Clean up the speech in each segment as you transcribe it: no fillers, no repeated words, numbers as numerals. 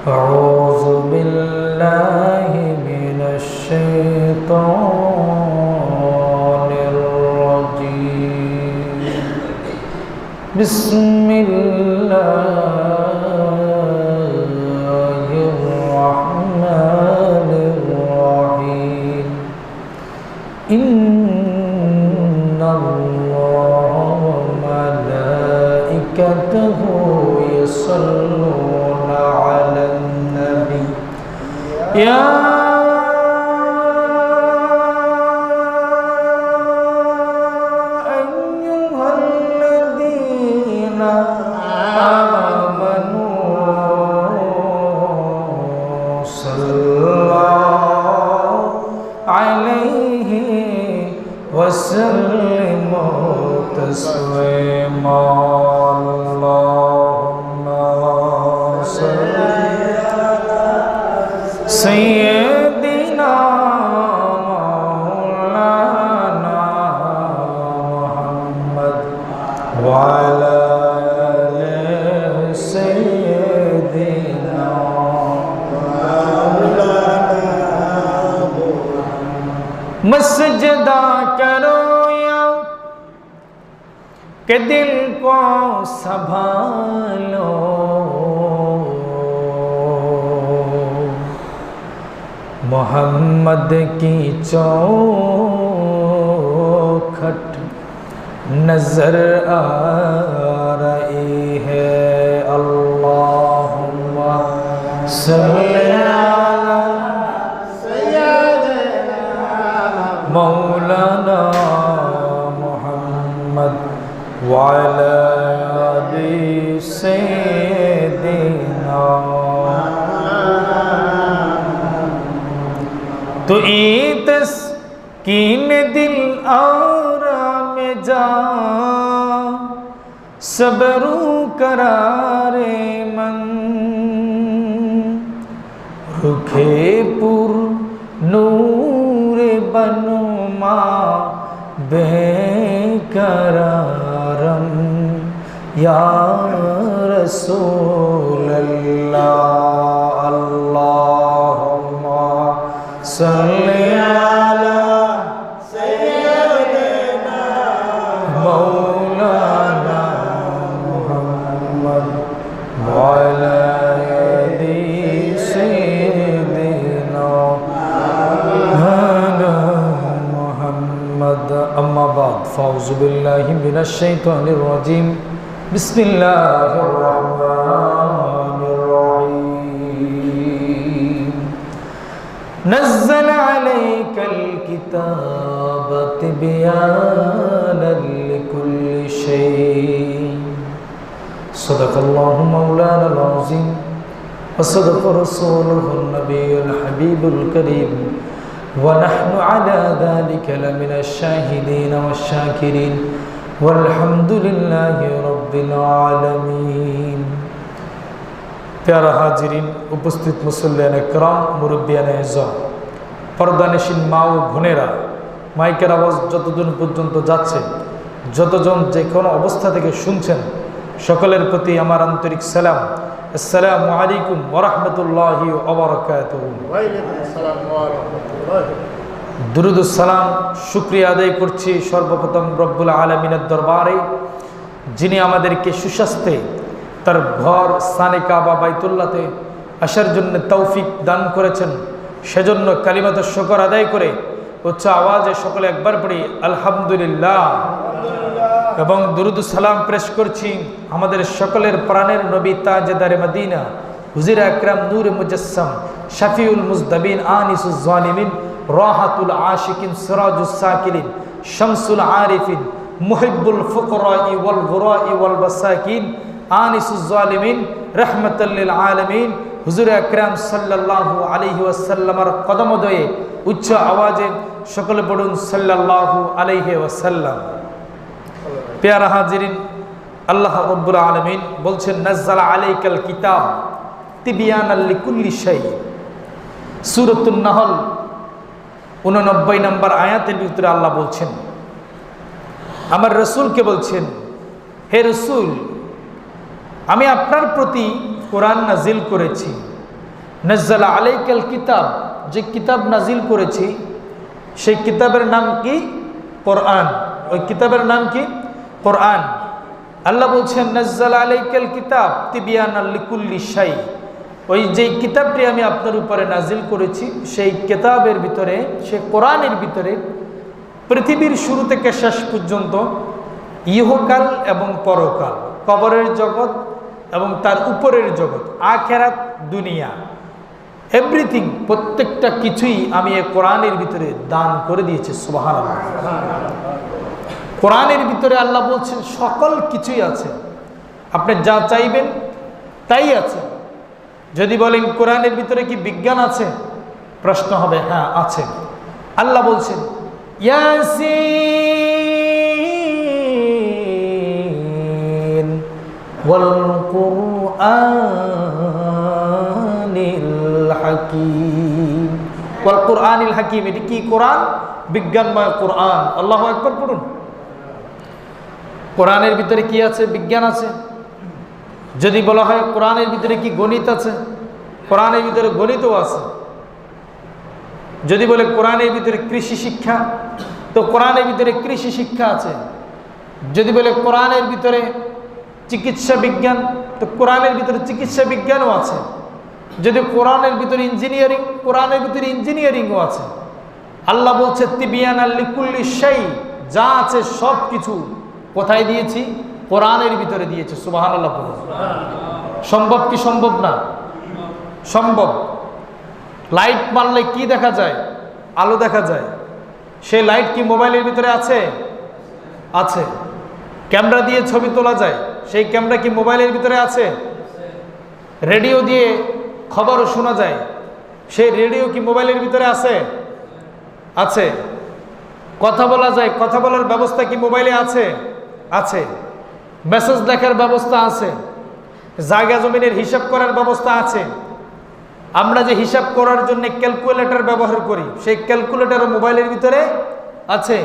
أعوذ بالله من الشيطان الرجيم بسم الله الرحمن الرحيم إن الله وملائكته يصلون على النبي يا أيها الذين آمنوا صلوا عليه وسلموا تسليما اللهم صل سيدنا مولانا محمد وعلى آل سيدنا مسجدہ کرو یا کہ دل کو سنبھالو मोहम्मद की चौखट नजर आ रही है अल्लाहुम्मा सल्ली अला मौलाना मोहम्मद व अला आलि सय्यिदिना तो तस्कीन दिल आराम जा सबरू करारे मन रुखे पुर नूर बनुमा बेकरारम या रसूल अल्लाह अल्लाहुम्मा सल्ली अला सय्यिदिना मौलाना मुहम्मद व अला आलि सय्यिदिना मुहम्मद अम्मा बाद फ़अऊज़ु बिल्लाहि मिनश शैतानिर रजीम बिस्मिल्लाहिर रहमानिर रहीम नज़्ज़ल अलैकल किताब तिबयानन लिकुल्लि शै सदक़ल्लाहु मौलानल अज़ीम व सदक़ रसूलुहुन नबियुल हबीबुल करीम व नहनु अला ज़ालिका लमिनश शाहिदीन वश्शाकिरीन वल्हम्दुलिल्लाहि रब्बिल आलमीन। प्यारा हाजिरीन, उपस्थित मुसल्लियान इकराम, मुरब्बियान इज़्ज़त, पर्दानिशीन মা ও বোনেরা, মাইকের আওয়াজ যতদূর পর্যন্ত যাচ্ছে, যতজন যে কোনো অবস্থা থেকে শুনছেন, সকলের প্রতি আমার আন্তরিক সালাম। আসসালামু আলাইকুম ওয়া রাহমাতুল্লাহি ওয়া বারাকাতুহু। ওয়া আলাইকুম আসসালাম ওয়া রাহমাতুল্লাহি। দুরুদ ও সালাম শুকরিয়া আদায় করছি সর্বপ্রথম রব্বুল আলামিনের দরবারে, যিনি আমাদেরকে সুস্বাস্থ্যে তার ঘর স্থানে কাবা বাইতুল্লাহতে আসার জন্য তৌফিক দান করেছেন। সেজন্য কালিমাত শুকর আদায় করে উচ্চ আওয়াজে সকলে একবার পড়ি আলহামদুলিল্লাহ এবং দুরুদ সালাম পেশ করছি আমাদের সকলের প্রাণের নবী তাজদারে মদিনা হুজুর আকরাম নূরে মুজাসসাম শাফিউল মুজদাবিন আনিসুজ জালিমিন রাহাতুল আশিকিন সিরাজুস সাকিলিন শামসুল আরিফিন মুহিব্বুল ফুকরাই ওয়াল গুরাই ওয়াল বাসাকিন আনিসুজ জালিমিন রাহমাতাল লিল আলামিন হুজুর আকরাম সাল্লাল্লাহু আলাইহি ওয়াসাল্লামের কদমদয়ে উচ্চ আওয়াজে সকলে পড়ুন সাল্লাল্লাহু আলাইহি ওয়াসাল্লাম। প্যারা হাজিরিন, আল্লাহ রাব্বুল আলামিন বলছেন নাযালা আলাইকাল কিতাব তিবয়ানাল লিকুল্লি শাই। সূরাতুন নাহল 89 নম্বর আয়াতের ভিতরে আল্লাহ বলছেন, আমার রসুলকে বলছেন, হে রসুল, আমি আপনার প্রতি কোরআন নাজিল করেছি নাজ্জালা আলাইকাল কিতাব, যে কিতাব নাজিল করেছি সেই কিতাবের নাম কি? কোরআন। ওই কিতাবের নাম কি? কোরআন। আল্লাহ বলছেন নাজ্জালা আলাইকাল কিতাব তিবিয়ানাল লিকুল্লি শাই, ওই যে কিতাবটি আমি আপনার উপরে নাজিল করেছি সেই কিতাবের ভিতরে, সেই কোরআনের ভিতরে পৃথিবীর শুরু থেকে শেষ পর্যন্ত ইহকাল এবং পরকাল, কবরের জগৎ এবং তার উপরের জগৎ, আখিরাত, দুনিয়া, এভরিথিং, প্রত্যেকটা কিছুই আমি এই কোরআনের ভিতরে দান করে দিয়েছি। সুবহানাল্লাহ। কোরআনের ভিতরে আল্লাহ বলছেন সকল কিছুই আছে, আপনি যা চাইবেন তাই আছে। যদি বলেন কোরআনের ভিতরে কি বিজ্ঞান আছে, প্রশ্ন হবে হ্যাঁ আছে। আল্লাহ বলছেন ইয়াসিন ওয়াল কুরআনিল হাকীম, ওয়াল কুরআনিল হাকীম। এটি কি? কোরআন, বিজ্ঞানময় কোরআন। আল্লাহু আকবার পড়ুন। কোরআনের ভিতরে কি আছে? বিজ্ঞান আছে। যদি বলা হয় কোরআনের ভিতরে কি গণিত আছে, কোরআনের ভিতরে গণিতও আছে। যদি বলে কোরআনের ভিতরে কৃষি শিক্ষা, তো কোরআনের ভিতরে কৃষি শিক্ষা আছে। যদি বলে কোরআনের ভিতরে চিকিৎসা বিজ্ঞান, তো কোরআনের ভিতরে চিকিৎসা বিজ্ঞানও আছে। যদি কোরআনের ভিতরে ইঞ্জিনিয়ারিং, কোরআনের ভিতরে ইঞ্জিনিয়ারিংও আছে। আল্লাহ বলছে তিবিয়ানাল লিকুল্লি শাই, যা আছে সব কিছু কোথায় দিয়েছি? কোরআনের ভিতরে দিয়েছে। সুবহানাল্লাহ। সম্ভব কি সম্ভব না? সম্ভব। লাইট মারলে কি দেখা যায়? আলো দেখা যায়। সেই লাইট কি মোবাইলের ভিতরে আছে? আছে। ক্যামেরা দিয়ে ছবি তোলা যায়, সেই ক্যামেরা কি মোবাইলের ভিতরে আছে? রেডিও দিয়ে খবরও শোনা যায়, সেই রেডিও কি মোবাইলের ভিতরে আছে? আছে। কথা বলা যায়, কথা বলার ব্যবস্থা কি মোবাইলে আছে? আছে। মেসেজ দেখার ব্যবস্থা আছে, জায়গা জমিনের হিসাব করার ব্যবস্থা আছে। আমরা যে হিসাব করার জন্য ক্যালকুলেটর ব্যবহার করি, সেই ক্যালকুলেটরও মোবাইলের ভিতরে আছে।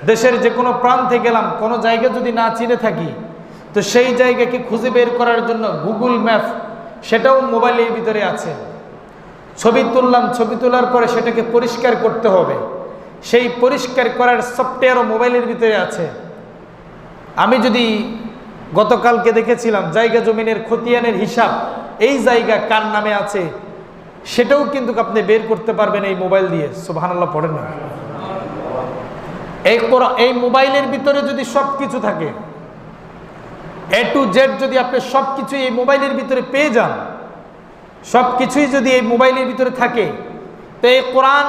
দেশের যে কোনো প্রান্তে গেলাম, কোনো জায়গা যদি না চিনে থাকি, তো সেই জায়গাকে খুঁজে বের করার জন্য গুগল ম্যাপ, সেটাও মোবাইলের ভিতরে আছে। ছবি তুললাম, ছবি তোলার পরে সেটাকে পরিষ্কার করতে হবে, সেই পরিষ্কার করার সফটওয়্যারও মোবাইলের ভিতরে আছে। আমি যদি গতকালকে দেখেছিলাম জায়গা জমিনের খতিয়ানের হিসাব, এই জায়গা কার নামে আছে সেটাও কিন্তু আপনি বের করতে পারবেন এই মোবাইল দিয়ে। সুবহানাল্লাহ পড়েন না? এই মোবাইলের ভিতরে যদি সব কিছু থাকে, এ টু জেড, যদি আপনি সব কিছু এই মোবাইলের ভিতরে পেয়ে যান, সব কিছুই যদি এই মোবাইলের ভিতরে থাকে, তো এই কোরআন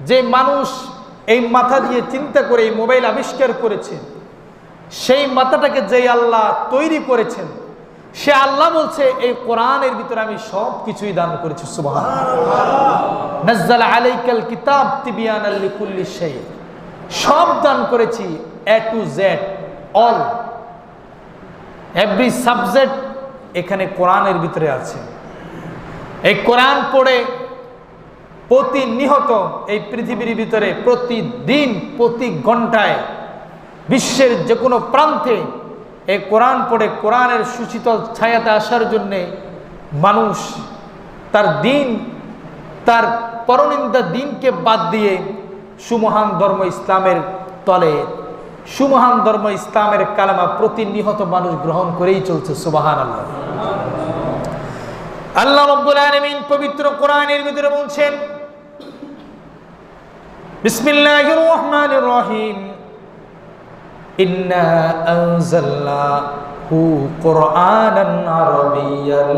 যে মানুষ এই মাথা দিয়ে চিন্তা করে এই মোবাইল আবিষ্কার করেছে, সেই মাথাটাকে যে আল্লাহ তৈরি করেছেন, সে আল্লাহ বলছে এই কোরআনের ভিতরে আমি সব কিছুই দান করেছি। সুবহানাল্লাহ। নাজ্জালা আলাইকাল কিতাব তিবিয়ানাল লিকুল্লি শাই, সব দান করেছি, A to Z, all, every subject এখানে কোরআনের ভিতরে আছে। এই কোরআন পড়ে প্রতিনিয়ত এই পৃথিবীর ভিতরে প্রতিদিন, প্রতি ঘন্টায়, বিশ্বের যে কোনো প্রান্তে এই কোরআন পড়ে কোরআনের সুশীতল ছায়াতে আসার জন্যে মানুষ তার দিন, তার পরনিন্দা দিনকে বাদ দিয়ে সুমহান ধর্ম ইসলামের তলে, সুমহান ধর্ম ইসলামের কালেমা প্রতিনিয়ত মানুষ গ্রহণ করেই চলছে। সুবহানাল্লাহ। আল্লাহ রাব্বুল আলামিন পবিত্র কোরআনের ভিতরে বলছেন, বিসমিল্লাহির রহমানির রহিম, ইন্না আনজালনাহু কুরআনান আরাবিয়্যান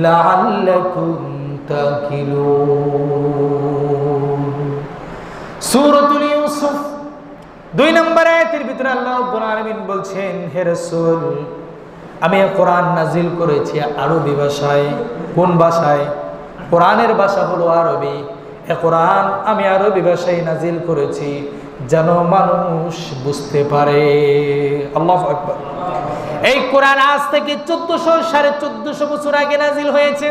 লাআল্লাকুম তাকিলুন। সূরাতুল ইউসুফ 2 নম্বর আয়াতের ভিতরে আল্লাহ রাব্বুল আলামিন বলছেন, হে রাসূল, আমি কোরআন নাজিল করেছি আরবি ভাষায়। কোন ভাষায়? কোরআনের ভাষা হলো আরবি। এ কোরআন আমি আরবি ভাষায় নাজিল করেছি যেন মানুষ বুঝতে পারে। আল্লাহু আকবার। এই কোরআন আজ থেকে 1400-1450 বছর আগে নাজিল হয়েছে।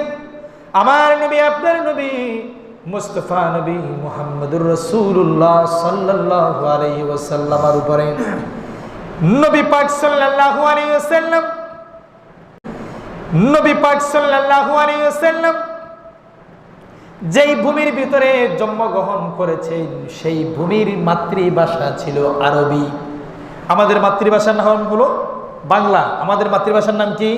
আমার নবী, আপনার নবী মুস্তাফা নবী মুহাম্মদুর রাসূলুল্লাহ সাল্লাল্লাহু আলাইহি ওয়াসাল্লামের উপরে নবী পাক সাল্লাল্লাহু আলাইহি ওয়াসাল্লাম নবী পাক সাল্লাল্লাহু আলাইহি ওয়াসাল্লাম যেই ভূমির ভিতরে জন্মগ্রহণ করেছেন সেই ভূমির মাতৃভাষা ছিল আরবি। আমাদের মাতৃভাষার নাম হলো বাংলা। আমাদের মাতৃভাষার নাম কি?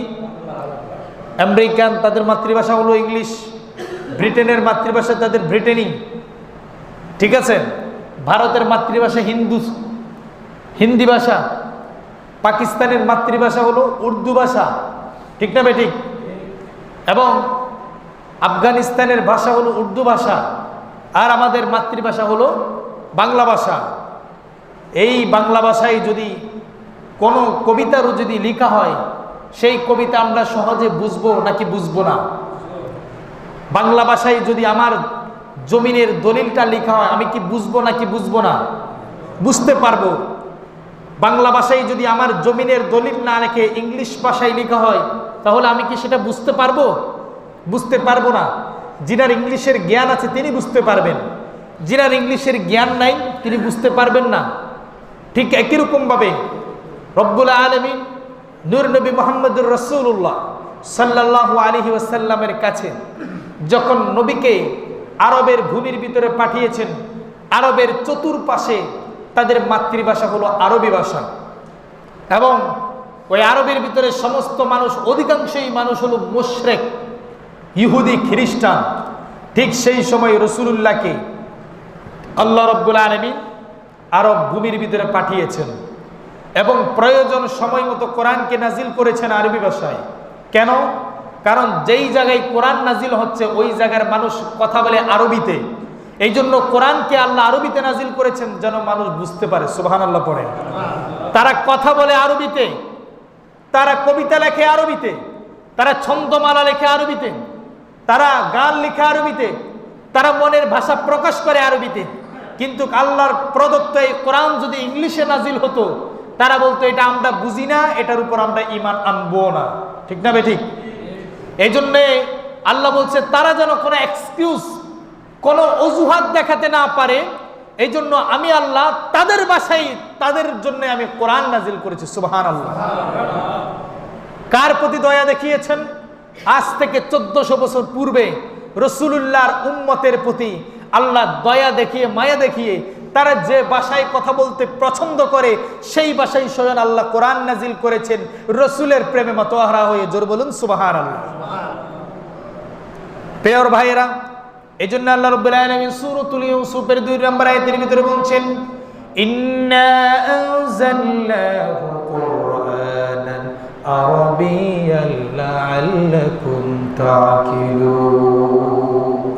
আমেরিকান। তাদের মাতৃভাষা হলো ইংলিশ। ব্রিটেনের মাতৃভাষা তাদের ব্রিটেনি, ঠিক আছে। ভারতের মাতৃভাষা হিন্দি ভাষা। পাকিস্তানের মাতৃভাষা হলো উর্দু ভাষা, ঠিক না বেঠিক? এবং আফগানিস্তানের ভাষা হলো উর্দু ভাষা, আর আমাদের মাতৃভাষা হলো বাংলা ভাষা। এই বাংলা ভাষায় যদি কোনো কবিতারও যদি লেখা হয়, সেই কবিতা আমরা সহজে বুঝবো নাকি বুঝবো না? বাংলা ভাষায় যদি আমার জমিনের দলিলটা লেখা হয়, আমি কি বুঝবো নাকি বুঝবো না? বুঝতে পারবো। বাংলা ভাষায় যদি আমার জমিনের দলিল না রেখে ইংলিশ ভাষায় লেখা হয়, তাহলে আমি কি সেটা বুঝতে পারবো? বুঝতে পারবো না। যিনার ইংলিশের জ্ঞান আছে তিনি বুঝতে পারবেন, যিনার ইংলিশের জ্ঞান নাই তিনি বুঝতে পারবেন না। ঠিক একই রকমভাবে রব্বুল আলামিন নূর নবী মুহাম্মদুর রাসূলুল্লাহ সাল্লাল্লাহু আলাইহি ওয়াসাল্লামের কাছে যখন নবীকে আরবের ভূমির ভিতরে পাঠিয়েছেন, আরবের চতুর্পাশে তাদের মাতৃভাষা হলো আরবি ভাষা, এবং ওই আরবের ভিতরে সমস্ত মানুষ, অধিকাংশই মানুষ হলো মুশরিক, ইহুদি খ্রিস্টান। ঠিক সেই সময় রাসূলুল্লাহকে আল্লাহ রাব্বুল আলামিন আরব ভূমির ভিতরে পাঠিয়েছেন এবং প্রয়োজন সময় মতো কোরআনকে নাজিল করেছেন আরবি ভাষায়। কেন? কারণ যেই জায়গায় কোরআন নাজিল হচ্ছে ওই জায়গার মানুষ কথা বলে আরবিতে। এই জন্য কোরআনকে আল্লাহ আরবিতে নাজিল করেছেন যেন মানুষ বুঝতে পারে। সুবহানাল্লাহ পড়ে। তারা কথা বলে আরবিতে, তারা কবিতা লেখে আরবিতে, তারা ছন্দমালা লেখে আরবিতে, তারা গান লেখে আরবিতে, তারা মনের ভাষা প্রকাশ করে আরবিতে। কিন্তু আল্লাহর প্রদত্ত এই কোরআন যদি ইংলিশে নাজিল হতো, তারা বলতো এটা আমরা বুঝি না, এটার উপর আমরা ঈমান আনবো না। ঠিক না বেঠিক? এই জন্যে আল্লাহ বলছে তারা যেন কোনো এক্সকিউজ, কোনো অজুহাত দেখাতে না পারে, এই জন্য আমি আল্লাহ তাদের ভাষায় তাদের জন্য আমি কোরআন নাজিল করেছি। সুবহানাল্লাহ। কার প্রতি দয়া দেখিয়েছেন? আজ থেকে 1400 বছর পূর্বে রাসূলুল্লাহর উম্মতের প্রতি আল্লাহ দয়া দেখিয়ে, মায়া দেখিয়ে তারা যে ভাষায় কথা বলতে পছন্দ করে সেই ভাষায় স্বয়ং আল্লাহ কোরআন নাজিল করেছেন রাসূলের প্রেমে মাতোয়ারা হয়ে। জোর বলুন সুবহানাল্লাহ। প্রিয় ভাইয়েরা, এই জন্য আল্লাহ রাব্বুল আলামিন সূরাতুল ইউসুফের 2 নম্বর আয়াতের ভিতরে বলছেন, ইন্না আনজালনাহু কুরআনান আরাবিয়ান লাআল্লাকুম তাআকিলুন।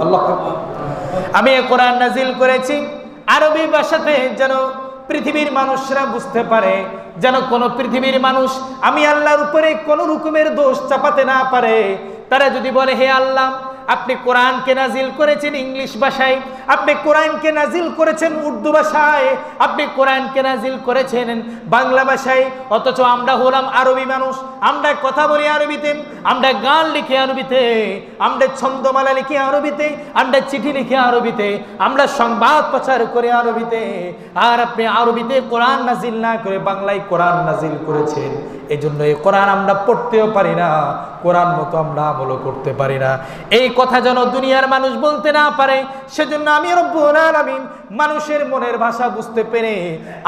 আল্লাহু আকবার। আমি এই কোরআন নাজিল করেছি আরবি ভাষাতে, যেন পৃথিবীর মানুষরা বুঝতে পারে, যেন কোন পৃথিবীর মানুষ আমি আল্লাহর উপরে কোন রকমের দোষ চাপাতে না পারে। তারা যদি বলে হে আল্লাহ, আপনি কোরআনকে নাজিল করেছেন ইংলিশ ভাষায়, আপনি কোরআনকে নাজিল করেছেন উর্দু ভাষায়, আপনি কোরআনকে নাজিল করেছেন বাংলা ভাষায়, অথচ আমরা হলাম আরবি মানুষ, আমরা কথা বলি আরবিতে, আমরা গান লিখি আরবিতে, আমরা ছন্দমালা লিখি আরবিতে, আমরা চিঠি লিখি আরবিতে, আমরা সংবাদ প্রচার করি আরবিতে, আর আপনি আরবিতে কোরআন নাজিল না করে বাংলায় কোরআন নাজিল করেছেন। এই জন্য এই কোরআন আমরা পড়তেও পারি না, কোরআন মতো আমরা আমলও করতে পারি না। এই কথা যেন দুনিয়ার মানুষ বলতে না পারে, সেজন্য আমি রব্বুল আলামিন মানুষের মনের ভাষা বুঝতে পেরে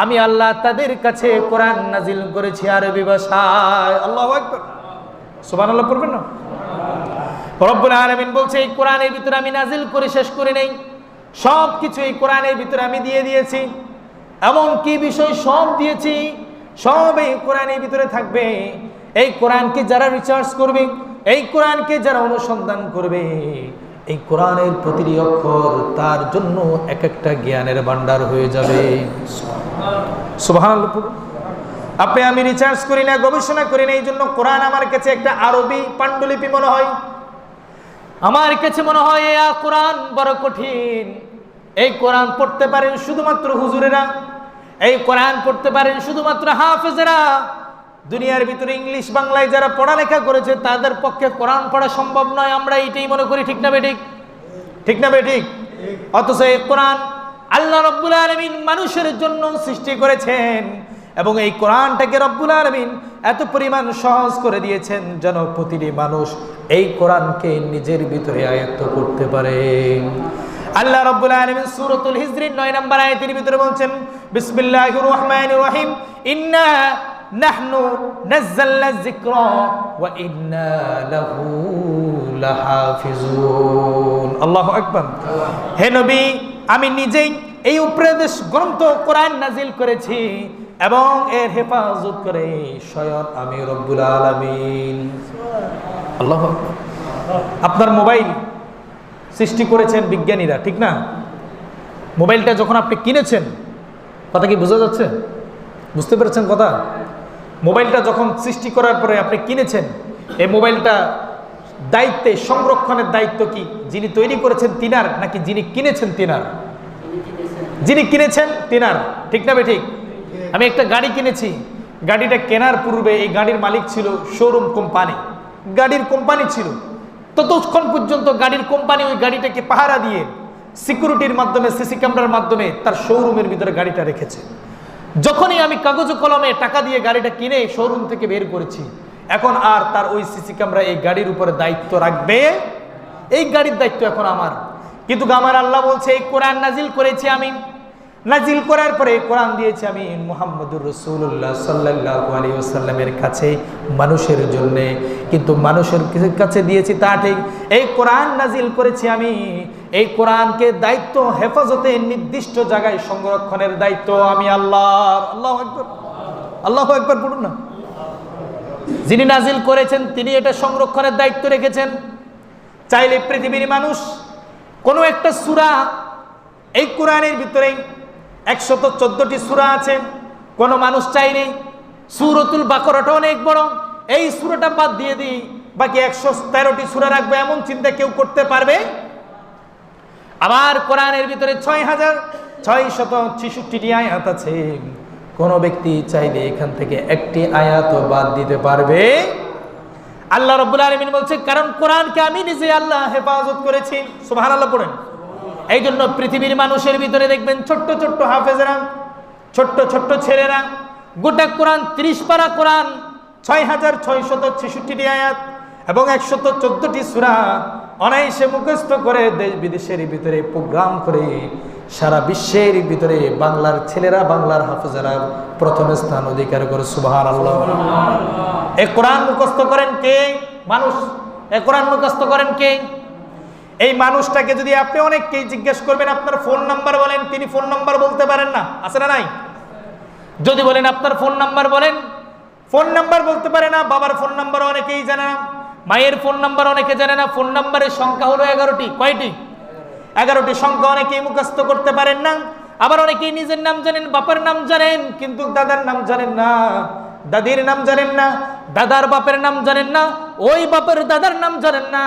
আমি আল্লাহ তাদের কাছে কোরআন নাজিল করেছি আরবি ভাষায়। আল্লাহু আকবার। সুবহানাল্লাহ পড়বেন না? রব্বুল আলামিন বলছে এই কোরআনের ভিতরে আমি নাজিল করে শেষ করে নেই, সব কিছু এই কোরআনের ভিতরে আমি দিয়ে দিয়েছি। এমন কি বিষয় সব দিয়েছি, সব এই কোরআনের ভিতরে থাকবে। এই কোরআনকে যারা রিসার্চ করবে, এই কোরআনকে যারা অনুসন্ধান করবে, এই কোরআনের প্রতিটি অক্ষর তার জন্য এক একটা জ্ঞানের ভান্ডার হয়ে যাবে। সুবহানাল্লাহ। আপনি আমি রিসার্চ করি না, গবেষণা করি না, এই জন্য কোরআন আমার কাছে একটা আরবি পাণ্ডুলিপি মনে হয়। আমার কাছে মনে হয় এই কোরআন বড় কঠিন। এই কোরআন পড়তে পারেন শুধুমাত্র হুজুরেরা, এই কোরআন পড়তে পারেন শুধুমাত্র হাফেজেরা। দুনিয়ার ভিতরে ইংলিশ বাংলায় যারা পড়ালেখা করেছে তাদের পক্ষে কোরআন পড়া সম্ভব নয়, আমরা এইটাই মনে করি। ঠিক না বেঠিক? ঠিক না বেঠিক? অথচ এই কোরআন আল্লাহ রব্বুল আলামিন মানুষের জন্য সৃষ্টি করেছেন এবং এই কোরআনটাকে রব্বুল আলামিন এত পরিমাণ সহজ করে দিয়েছেন যেন প্রতিটি মানুষ এই কোরআনকে নিজের ভিতরে আয়ত্ত করতে পারে। আল্লাহ রাব্বুল আলামিন সূরাতুল হিজরের 9 নম্বর আয়াতের ভিতরে বলছেন, বিসমিল্লাহির রহমানির রহিম, ইন্না নাহনু নাযালনা যিকরা ওয়া ইন্না লাহু লাহাফিজুন। আল্লাহু আকবার। হে নবী, আমি নিজেই এই উপদেশ গ্রন্থ কোরআন নাজিল করেছি এবং এর হেফাজত করে স্বয়ং আমি রব্বুল আলামিন। আল্লাহু আকবার। আপনার মোবাইল সৃষ্টি করেছেন বিজ্ঞানীরা, ঠিক না? মোবাইলটা যখন আপনি কিনেছেন, কথা কি বোঝা যাচ্ছে? বুঝতে পেরেছেন কথা? মোবাইলটা যখন সৃষ্টি করার পরে আপনি কিনেছেন, এই মোবাইলটা দায়িত্বে সংরক্ষণের দায়িত্ব কি যিনি তৈরি করেছেন তিনার, নাকি যিনি কিনেছেন তিনার? যিনি কিনেছেন তিনার, ঠিক না বে ঠিক? আমি একটা গাড়ি কিনেছি, গাড়িটা কেনার পূর্বে এই গাড়ির মালিক ছিল শোরুম কোম্পানি, গাড়ির কোম্পানি ছিল। ততক্ষণ পর্যন্ত গাড়ির কোম্পানি ওই গাড়িটাকে পাহারা দিয়ে সিকিউরিটির মাধ্যমে, সিসি ক্যামেরার মাধ্যমে তার শোরুমের ভিতরে গাড়িটা রেখেছে। যখনই আমি কাগজ কলমে টাকা দিয়ে গাড়িটা কিনে শোরুম থেকে বের করেছি, এখন আর তার ওই সিসি ক্যামেরা এই গাড়ির উপরে দায়িত্ব রাখবে, এই গাড়ির দায়িত্ব এখন আমার। কিন্তু আমার আল্লাহ বলছে, এই কোরআন নাজিল করেছি আমি, নাজিল করার পরে কোরআন দিয়েছি আমি মুহাম্মদুর রাসূলুল্লাহ সাল্লাল্লাহু আলাইহি ওয়াসাল্লামের কাছে, মানুষের জন্য। কিন্তু মানুষের কাছে দিয়েছি তা ঠিক, এই কোরআন নাজিল করেছি আমি, এই কোরআনকে দায়িত্ব হেফাজতে নির্দিষ্ট জায়গায় সংরক্ষণের দায়িত্ব আমি আল্লাহর। আল্লাহু আকবার, আল্লাহু আকবার বলুন না। যিনি নাজিল করেছেন তিনি এটা সংরক্ষণের দায়িত্ব রেখেছেন। চাইলে পৃথিবীর মানুষ কোনো একটা সূরা, এই কোরআনের ভিতরে 114টি সূরা আছে, কোন মানুষ চাইলে সূরাতুল বাকারাটা অনেক বড়, এই সূরাটা বাদ দিয়ে দিই, বাকি 113টি সূরা রাখবে, এমন চিন্তা কেউ করতে পারবে? আবার কোরআনের ভিতরে 6666টি আয়াত আছে, কোন ব্যক্তি চাইলে এখান থেকে একটি আয়াতও বাদ দিতে পারবে? আল্লাহ রাব্বুল আলামিন বলছে, কারণ কোরআনকে আমি নিজে আল্লাহ হেফাজত করেছি। সুবহানাল্লাহ পড়েন। এই জন্য পৃথিবীর মানুষের ভিতরে দেখবেন ছোট্ট ছোট্ট হাফেজরা, ছোট্ট ছোট্ট ছেলেরা গোটা কোরআন 30 পারা কোরআন, 6666টি আয়াত এবং 114টি সূরা অনায়াসে মুখস্থ করে দেশ বিদেশের ভিতরে প্রোগ্রাম করে সারা বিশ্বের ভিতরে বাংলার ছেলেরা, বাংলার হাফেজরা প্রথম স্থান অধিকার করে। সুবহানাল্লাহ। এই কোরআন মুখস্থ করেন কে? মানুষ। এই কোরআন মুখস্থ করেন কে? এই মানুষটাকে যদি আপনি অনেককেই জিজ্ঞেস করবেন আপনার ফোন নাম্বার বলেন, তিনি ফোন নাম্বার বলতে পারেন না, আছে না নাই? যদি বলেন আপনার ফোন নাম্বার বলেন, ফোন নাম্বার বলতে পারে না। বাবার ফোন নাম্বার অনেকেই জানে না, মায়ের ফোন নাম্বার অনেকে জানে না। ফোন নাম্বারের সংখ্যা হলো 11টি। কয়টি? 11টি সংখ্যা অনেকেই মুখস্থ করতে পারেন না। আবার অনেকেই নিজের নাম জানেন, বাবার নাম জানেন, কিন্তু দাদার নাম জানেন না, দাদির নাম জানেন না, দাদার বাপের নাম জানেন না, ওই বাপের দাদার নাম জানেন না,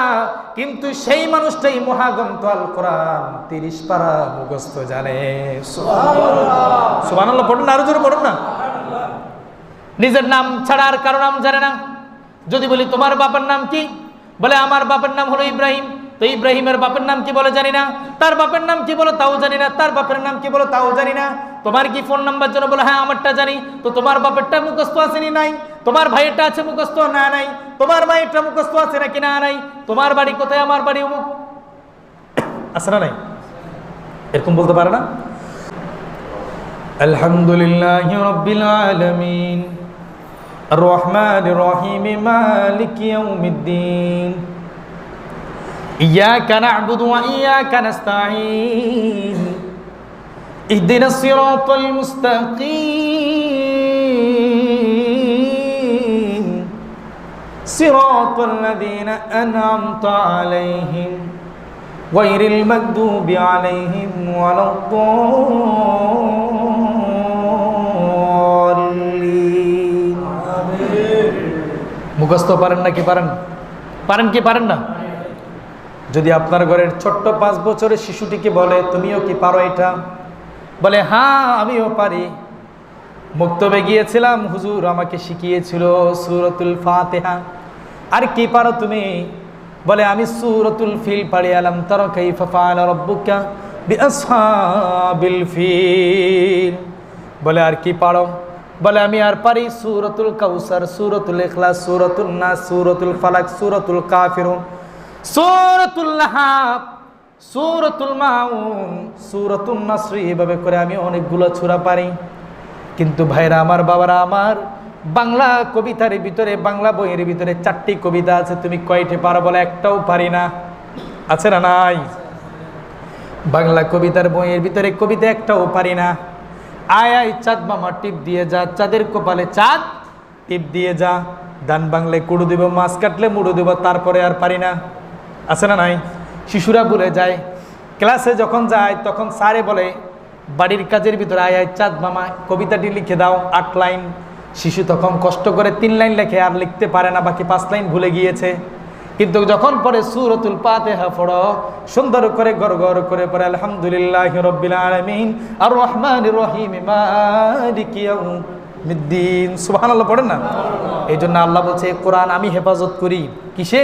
কিন্তু সেই মানুষটাই মহাগ্রন্থ আল কোরআন 30 পারা মুখস্থ জানে। সুবহানাল্লাহ, সুবহানাল্লাহ পড়ুন না, আরো জোরে পড়ুন না। নিজের নাম ছাড়া আর কারো নাম জানে না। যদি বলি তোমার বাপের নাম কি, বলে আমার বাপের নাম হলো ইব্রাহিম। তো ইব্রাহিমের বাপের নাম কি বলে জানি না, তার বাপের নাম কি বলো তাও জানি না, তার বাপের নাম কি বলো তাও জানি না। তোমার কি ফোন নাম্বার জন্য বলে হ্যাঁ আমারটা জানি। তো তোমার বাপেরটা মুখস্থ আছে নি? নাই। তোমার ভাইয়েরটা আছে মুখস্থ? না নাই। তোমার মায়েরটা মুখস্থ আছে নাকি? না নাই। তোমার বাড়ি কোথায়? আমার বাড়ি অমুক। আছে না নাই? এরকম বলতে পারে না? আলহামদুলিল্লাহি রাব্বিল আলামিন আর রহমানির রহিম মালিকি ইয়াউমিদ্দিন ইয়্যাকা না'বুদু ওয়া ইয়্যাকা নাস্তাঈন ইহদিনাস সিরাতাল মুস্তাকিম সিরাতাল লাযীনা আন'আমতা আলাইহিম গায়রিল মাগদুবি আলাইহিম ওয়ালাদ-দাল্লিন। আমিন। মুখস্থ পারেন নাকি? পারেন? পারেন কি পারেন না? যদি আপনার ঘরের ছোট্ট 5 বছরের শিশুটিকে বলে তুমিও কি পারো এটা, বলে হ্যাঁ আমিও পারি, মুক্তবে গিয়েছিলাম, হুজুর আমাকে শিখিয়েছিল সূরাতুল ফাতিহা। আর কি পারো তুমি? বলে আমি সূরাতুল ফিল পারি, আলাম তারা কাইফা ফাআলা রাব্বুকা বিআসহাবিল ফিল। বলে আর কি পারো? বলে আমি আর পারি সূরাতুল কাউসার, সূরাতুল ইখলাস, সূরাতুন নাস, সূরাতুল ফালাক, সূরাতুল কাফিরুন, সূরাতুল লাহাব, সূরাতুল মাউন, সূরাতুন নাসর, এভাবে করে আমি অনেকগুলো সূরা পারি। কিন্তু ভাইরা আমার, বাবারা আমার, বাংলা কবিতার ভিতরে, বাংলা বইয়ের ভিতরে 4টি কবিতা আছে, তুমি কয়টি পারো বলে? একটাও পারি না। আছে না নাই? বাংলা কবিতার বইয়ের ভিতরে কবিতা একটাও পারি না। আয় আয় চাঁদ মামা টিপ দিয়ে যা, চাঁদের কপালে চাঁদ টিপ দিয়ে যা, দান বাংলে কুড়ু দিব, মাছ কাটলে মুড়ো দিব, তারপরে আর পারি না। আছে না নাই? শিশুরা ভুলে যায়, ক্লাসে যখন যায় তখন স্যারে বলে বাড়ির কাজের ভিতরে আয় আয় চাঁদ মামা কবিতাটি লিখে দাও 8 লাইন। শিশু তখন কষ্ট করে 3 লাইন লেখে, আর লিখতে পারে না, বাকি 5 লাইন ভুলে গিয়েছে। কিন্তু যখন পরে সূরাতুল ফাতিহা পড়ো, সুন্দর করে গড়গড় করে পড়ে আলহামদুলিল্লাহি রাব্বিল আলামিন আর রহমানির রহিম মালিকি ইয়াউমিদ্দিন, সুবহানাল্লাহ পড়েন না? এই জন্য আল্লাহ বলছে কোরআন আমি হেফাজত করি। কিসে?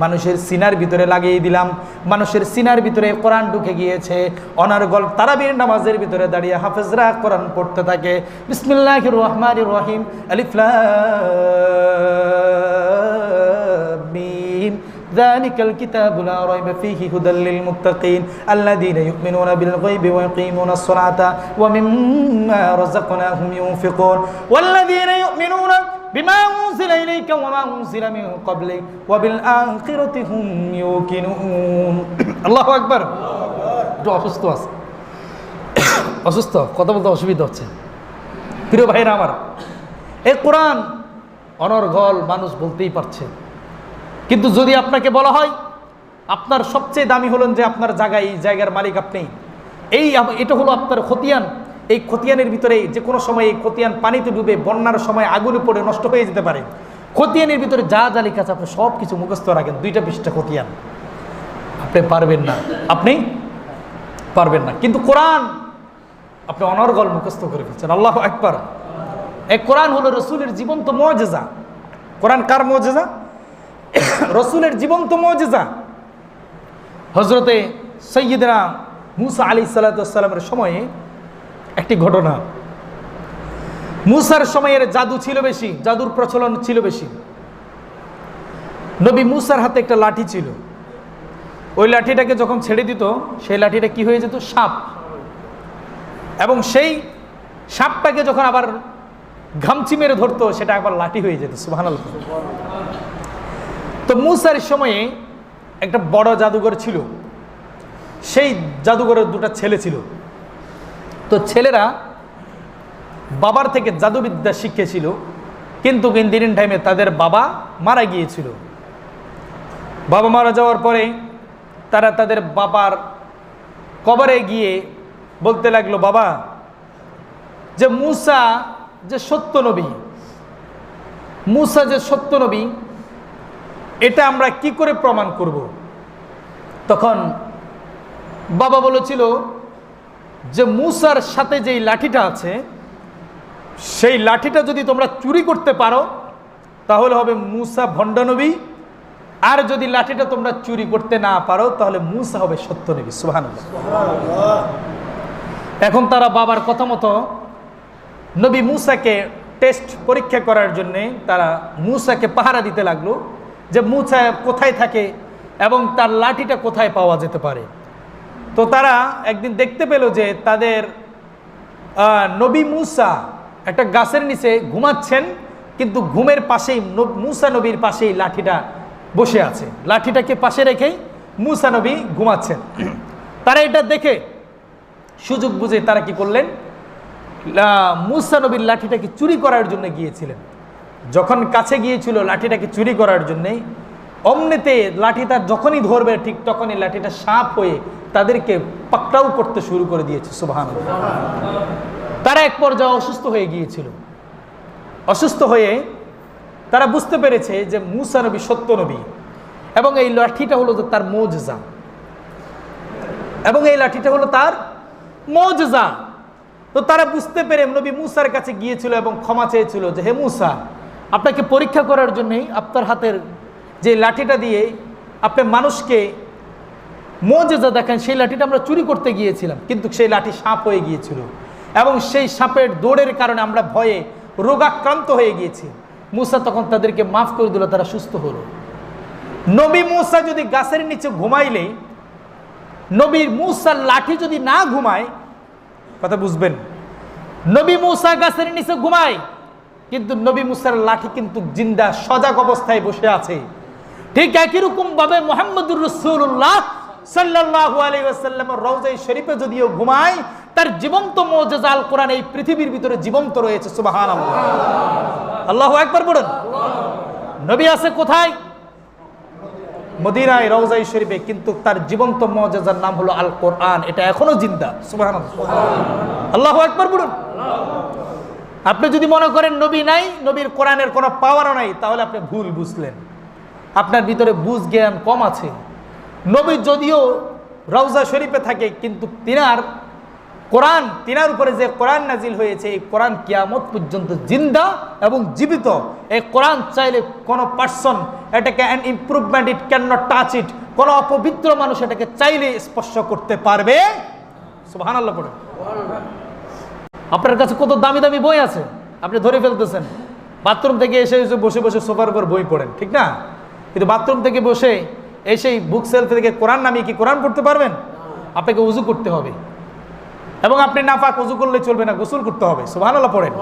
মানুষের সিনার ভিতরে লাগিয়ে দিলাম। মানুষের সিনার ভিতরে কোরআন ঢুকে গিয়েছে। অনর্গল তারাবির নামাজের ভিতরে দাঁড়িয়ে হাফেজরা কোরআন পড়তে থাকে। বিসমিল্লাহির রহমানির রহিম, আলিফ লাম মিম, যালিকাল কিতাবু লা রাইবা ফীহি হুদাল লিল মুত্তাকিন আল্লাযীনা ইউমিনুনা বিল গায়বি ওয়া ইয়াকিমুনাস সালাতা ওয়া মিম্মা রাযাকনাহুম ইউনফিকুন ওয়াল্লাযীনা ইউমিনুনা বিমা উনজিলা ইলাইকা ওয়া মা উনজিলা মিন ক্বাবলিক ওয়া বিল আখিরাতি হুম ইউকিনুন। আল্লাহু আকবার। একটু অসুস্থ আছে, অসুস্থ, কথা বলতে অসুবিধা হচ্ছে। প্রিয় ভাইরা আমার, এই কোরআন অনর্গল মানুষ বলতেই পারছে। কিন্তু যদি আপনাকে বলা হয় আপনার সবচেয়ে দামি হলেন যে আপনার জায়গায়, এই জায়গার মালিক আপনি, এটা হলো আপনার খতিয়ান, এই খতিয়ানের ভিতরে যে কোনো সময় এই খতিয়ান পানিতে ডুবে, বন্যার সময় আগুনে পড়ে নষ্ট হয়ে যেতে পারে। খতিয়ানের ভিতরে যা যা লেখা আছে আপনি সব কিছু মুখস্থ রাখেন, 2টা পৃষ্ঠা খতিয়ান, আপনি পারবেন না, আপনি পারবেন না। কিন্তু কোরআন আপনি অনর্গল মুখস্থ করে ফেলছেন। আল্লাহু আকবার। এই কোরআন হলো রসুলের জীবন্ত মুজিজা। কোরআন কার মুজিজা? রসুলের জীবন্ত মুজিজা। হযরতে সাইয়্যিদনা মুসা আলাইহিস সালাতু ওয়াস সালামের সময়ে একটি ঘটনা। মুসার সময়ের জাদু ছিল বেশি, জাদুর প্রচলন ছিল বেশি। নবী মুসার হাতে একটা লাঠি ছিল, ওই লাঠিটাকে যখন ছেড়ে দিত সেই লাঠিটা কি হয়ে যেত? সাপ। এবং সেই সাপটাকে যখন আবার ঘামচি মেরে ধরতো সেটা আবার লাঠি হয়ে যেত। সুবহানাল্লাহ। তো মুসার সময়ে একটা বড় জাদুঘর ছিল, সেই জাদুঘরের 2টা ছেলে ছিল। তো ছেলেরা বাবার থেকে জাদুবিদ্যা শিখেছিল, কিন্তু ইন টাইমে তাদের বাবা মারা গিয়েছিল। বাবা মারা যাওয়ার পরে তারা তাদের বাবার কবরে গিয়ে বলতে লাগলো, বাবা, যে মুসা যে সত্য নবী, মুসা যে সত্য নবী, এটা আমরা কি করে প্রমাণ করব? তখন বাবা বলেছিল যে মুসার সাথে যেই লাঠিটা আছে সেই লাঠিটা যদি তোমরা চুরি করতে পারো তাহলে হবে মুসা ভণ্ড নবী, আর যদি লাঠিটা তোমরা চুরি করতে না পারো তাহলে মুসা হবে সত্য নবী। সুবহানাল্লাহ। এখন তারা বাবার কথা মতো নবী মুসাকে টেস্ট পরীক্ষা করার জন্যে তারা মুসাকে পাহারা দিতে লাগলো, যে মুসা কোথায় থাকে এবং তার লাঠিটা কোথায় পাওয়া যেতে পারে। তো তারা একদিন দেখতে পেল যে তাদের নবী মুসা একটা গাছের নিচে ঘুমাচ্ছেন, কিন্তু ঘুমের পাশেই মুসা নবীর পাশেই লাঠিটা বসে আছে, লাঠিটাকে পাশে রেখেই মুসা নবী ঘুমাচ্ছেন। তারা এটা দেখে সুযোগ বুঝে তারা কি করলেন, মুসা নবীর লাঠিটাকে চুরি করার জন্য গিয়েছিলেন। যখন কাছে গিয়েছিল লাঠিটাকে চুরি করার জন্যে, অমনিতে লাঠিটা যখনই ধরবে ঠিক তখনই লাঠিটা সাপ হয়ে তাদেরকে পাকড়াও করতে শুরু করে দিয়েছে। সুবহানাল্লাহ। তারা এক পর্যায়ে অসুস্থ হয়ে গিয়েছিল। অসুস্থ হয়ে তারা বুঝতে পেরেছে যে মুসা নবী সত্য নবী এবং এই লাঠিটা হলো তার মুজিজা, এবং এই লাঠিটা হলো তার মুজিজা। তো তারা বুঝতে পেরে নবী মুসার কাছে গিয়েছিল এবং ক্ষমা চেয়েছিল যে, হে মুসা, আপনাকে পরীক্ষা করার জন্যই আপনার হাতের যে লাঠিটা দিয়ে আপনি মানুষকে মুজিজা দেখেন, সেই লাঠিটা আমরা চুরি করতে গিয়েছিলাম, কিন্তু সেই লাঠি সাপ হয়ে গিয়েছিল এবং সেই সাপের দৌড়ের কারণে আমরা ভয়ে রোগাক্রান্ত হয়ে গিয়েছে। মূসা তখন তাদেরকে মাফ করে দিল, তারা সুস্থ হলো। নবী মূসা যদি গাছের নিচে ঘুমাইলে, নবীর মূসার লাঠি যদি না ঘুমায়, কথা বুঝবেন, নবী মূসা গাছের নিচে ঘুমায় কিন্তু নবী মূসার লাঠি কিন্তু জিন্দা সজাগ অবস্থায় বসে আছে। ঠিক একই রকম ভাবে মুহাম্মদুর রাসূলুল্লাহ সাল্লাল্লাহু আলাইহি ওয়াসাল্লামের রওজায়ে শরীফে যদিও ঘুমায়, তার জীবন্ত মুজিজা আল কোরআন এই পৃথিবীর ভিতরে জীবন্ত রয়েছে। সুবহানাল্লাহ, আল্লাহু আকবার বলুন। নবী আছে কোথায়? মদিনায় রওজায়ে শরীফে, কিন্তু তার জীবন্ত মুজিজার নাম হলো আল কোরআন, এটা এখনো জিন্দা। সুবহানাল্লাহ, আল্লাহু আকবার বলুন। আপনি যদি মনে করেন নবী নাই, নবীর কোরআনের কোনো পাওয়ারও নাই, তাহলে আপনি ভুল বুঝলেন, আপনার ভিতরে বুঝ জ্ঞান কম আছে। নবী যদিও রওজা শরীফে থাকে, কিন্তু তিনার কোরআন, তিনার উপরে যে কোরআন নাজিল হয়েছে, এই কোরআন কিয়ামত পর্যন্ত জিন্দা এবং জীবিত। এই কোরআন চাইলে কোনো পার্সন এটাকে an improvement, it can not touch it, কোনো অপবিত্র মানুষ এটাকে চাইলে স্পর্শ করতে পারবে। সুবহানাল্লাহ পড়ুন। আপনার কাছে কত দামি দামি বই আছে, আপনি ধরে ফেলতেছেন। বাথরুম থেকে এসে বসে বসে সোফার উপর বই পড়েন, ঠিক না? কিন্তু বাথরুম থেকে বসে এসেই বুক সেলফ থেকে কোরআন নামিয়ে কি কোরআন পড়তে পারবেন? আপনাকে উজু করতে হবে, এবং আপনি নাপাক উজু করলে চলবে না, গোসল করতে হবে। সুবহানাল্লাহ পড়েন।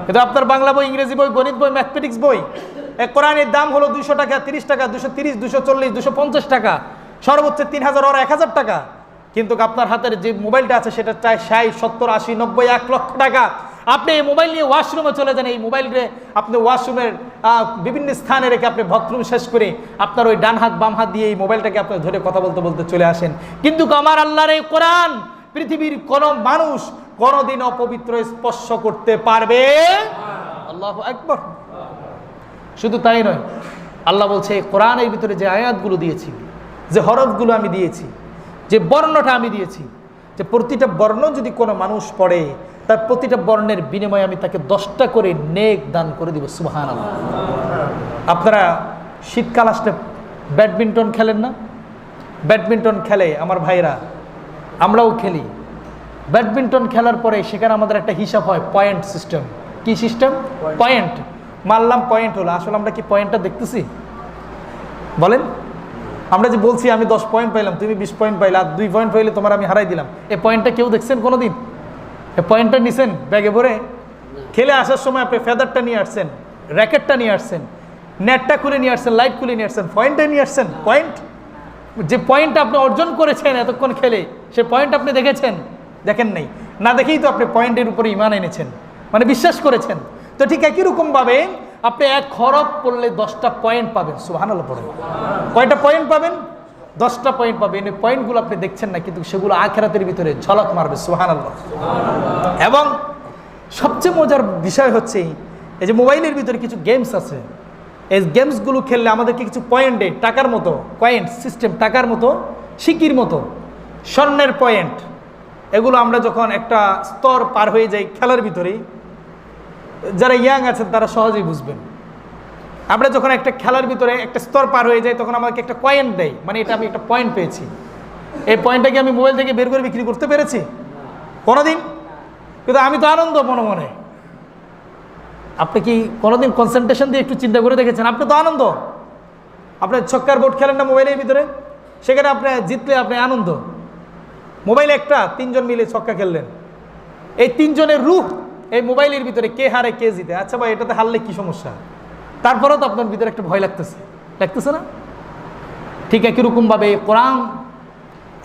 কিন্তু আপনার বাংলা বই, ইংরেজি বই, গণিত বই, ম্যাথমেটিক্স বই, এক কোরআনের দাম হলো 200 টাকা, 30 টাকা, 230, 240, 250 টাকা, সর্বোচ্চ 3000 আর 1000 টাকা। কিন্তু আপনার হাতের যে মোবাইলটা আছে সেটা চাই 60, 70, 80, 90, 1 লক্ষ টাকা। আপনি এই মোবাইল নিয়ে ওয়াশরুমে চলে যান, এই মোবাইলকে আপনি ওয়াশরুমের বিভিন্ন স্থানে রেখে আপনি বাথরুম শেষ করে আপনার ওই ডান হাত বাম হাত দিয়ে এই মোবাইলটাকে আপনি ধরে কথা বলতে বলতে চলে আসেন। কিন্তু আমার আল্লাহর এই কোরআন পৃথিবীর কোন মানুষ কোনদিন অপবিত্র স্পর্শ করতে পারবে? আল্লাহু আকবার। শুধু তাই নয়, আল্লাহ বলছে কোরআনের ভিতরে যে আয়াতগুলো দিয়েছি, যে হরফগুলো আমি দিয়েছি, যে বর্ণটা আমি দিয়েছি, যে প্রতিটা বর্ণ যদি কোনো মানুষ পড়ে, তার প্রতিটা বর্ণের বিনিময়ে আমি তাকে 10টা করে নেক দান করে দিব। সুবহানাল্লাহ। আপনারা শীতকাল আসলে ব্যাডমিন্টন খেলেন না? ব্যাডমিন্টন খেলে আমার ভাইরা, আমরাও খেলি। ব্যাডমিন্টন খেলার পরে সেখানে আমাদের একটা হিসাব হয়, পয়েন্ট সিস্টেম। কি সিস্টেম? পয়েন্ট। মারলাম, পয়েন্ট হলো। আসলে আমরা কি পয়েন্টটা দেখতেছি? বলেন। আমরা যে বলছি আমি 10 পয়েন্ট পাইলাম, তুমি 20 পয়েন্ট পাইলা, 2 পয়েন্ট পাইলে তোমার আমি হারাই দিলাম, এই পয়েন্টটা কেউ দেখছেন কোনোদিন? এই পয়েন্টটা নিছেন ব্যাগে ভরে? খেলে আসার সময় আপনি ফেদারটা নিয়ে আসছেন, র্যাকেটটা নিয়ে আসছেন, নেটটা খুলে নিয়ে আসছেন, লাইট খুলে নিয়ে আসছেন, পয়েন্টটা নিয়ে আসছেন। পয়েন্ট, যে পয়েন্টটা আপনি অর্জন করেছেন এতক্ষণ খেলে, সে পয়েন্ট আপনি দেখেছেন? দেখেন নাই। না দেখেই তো আপনি পয়েন্টের উপরে ঈমান এনেছেন, মানে বিশ্বাস করেছেন। তো ঠিক একই রকমভাবে আপনি 1 হরফ পড়লে 10টা পয়েন্ট পাবেন। সুবহানাল্লাহ পড়েন। কয়টা পয়েন্ট পাবেন? 10টা পয়েন্ট পাবেন। এই পয়েন্টগুলো আপনি দেখছেন না, কিন্তু সেগুলো আখিরাতের ভিতরে ঝলক মারবে। সুবহানাল্লাহ। এবং সবচেয়ে মজার বিষয় হচ্ছে এই যে মোবাইলের ভিতরে কিছু গেমস আছে, এই গেমসগুলো খেললে আমাদেরকে কিছু পয়েন্ট দেয়, টাকার মতো পয়েন্ট সিস্টেম, টাকার মতো, সিকির মতো, স্বর্ণের পয়েন্ট। এগুলো আমরা যখন একটা স্তর পার হয়ে যাই খেলার ভিতরেই, যারা ইয়াং আছেন তারা সহজেই বুঝবেন। আমরা যখন একটা খেলার ভিতরে একটা স্তর পার হয়ে যাই, তখন আমাকে একটা পয়েন্ট দেয়, মানে এটা আমি একটা পয়েন্ট পেয়েছি। এই পয়েন্টটাকে আমি মোবাইল থেকে বের করে বিক্রি করতে পেরেছি কোনোদিন? কিন্তু আমি তো আনন্দ মনে মনে। আপনি কি কোনোদিন কনসেন্ট্রেশন দিয়ে একটু চিন্তা করে দেখেছেন? আপনি তো আনন্দ। আপনি ছক্কার বোর্ড খেলেন না মোবাইলের ভিতরে? সেখানে আপনি জিতলে আপনি আনন্দ। মোবাইলে একটা 3 জন মিলে ছক্কা খেললেন, এই 3 জনের রূহ এই মোবাইলের ভিতরে, কে হারে কে জিতে। আচ্ছা ভাই, এটাতে হারলে কি সমস্যা? তারপরেও তো আপনার ভিতরে একটা ভয় লাগতেছে না? ঠিক একই রকমভাবে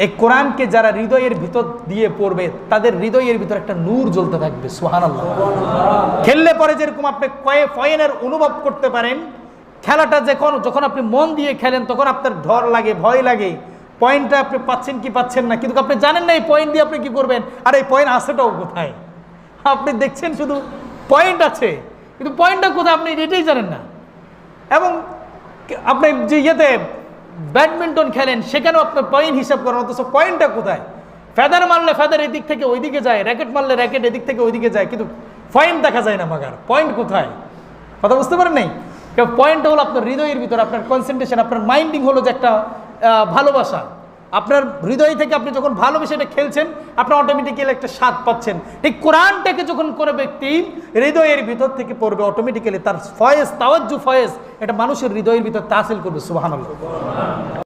এই কোরআনকে যারা হৃদয়ের ভিতর দিয়ে পড়বে, তাদের হৃদয়ের ভিতরে একটা নূর জ্বলতে থাকবে। সুবহানাল্লাহ। খেললে পরে যেরকম আপনি পয়েন্টের অনুভব করতে পারেন, খেলাটা যখন আপনি মন দিয়ে খেলেন তখন আপনার ডর লাগে, ভয় লাগে, পয়েন্টটা আপনি পাচ্ছেন কি পাচ্ছেন না, কিন্তু আপনি জানেন না এই পয়েন্ট দিয়ে আপনি কি করবেন, আর এই পয়েন্ট আছেটাও কোথায়। আপনি দেখছেন শুধু পয়েন্ট আছে, কিন্তু পয়েন্টটা কোথায় আপনি এটাই জানেন না। এবং আপনি যে ইয়েতে ব্যাডমিন্টন খেলেন, সেখানেও আপনার পয়েন্ট হিসাব করেন, অথচ পয়েন্টটা কোথায়? ফেদার মারলে ফেদার এদিক থেকে ওইদিকে যায়, র্যাকেট মারলে র্যাকেট এদিক থেকে ওইদিকে যায়, কিন্তু পয়েন্ট দেখা যায় না। মাগার পয়েন্ট কোথায়? কথা বুঝতে পারেন নাই? পয়েন্টটা হলো আপনার হৃদয়ের ভিতরে, আপনার কনসেন্ট্রেশন, আপনার মাইন্ডিং হলো যে একটা ভালোবাসা, আপনার হৃদয় থেকে আপনি যখন ভালোবেসে এটা খেলছেন, আপনি অটোমেটিক্যালি একটা স্বাদ পাচ্ছেন। ঠিক কোরআনটাকে যখন কোনো ব্যক্তি হৃদয়ের ভিতর থেকে পড়বে, অটোমেটিক্যালি তার ফয়েজ, তাওয়াজ্জু ফয়েজ, এটা মানুষের হৃদয়ের ভিতর তাসিল করবে। সুবহানাল্লাহ।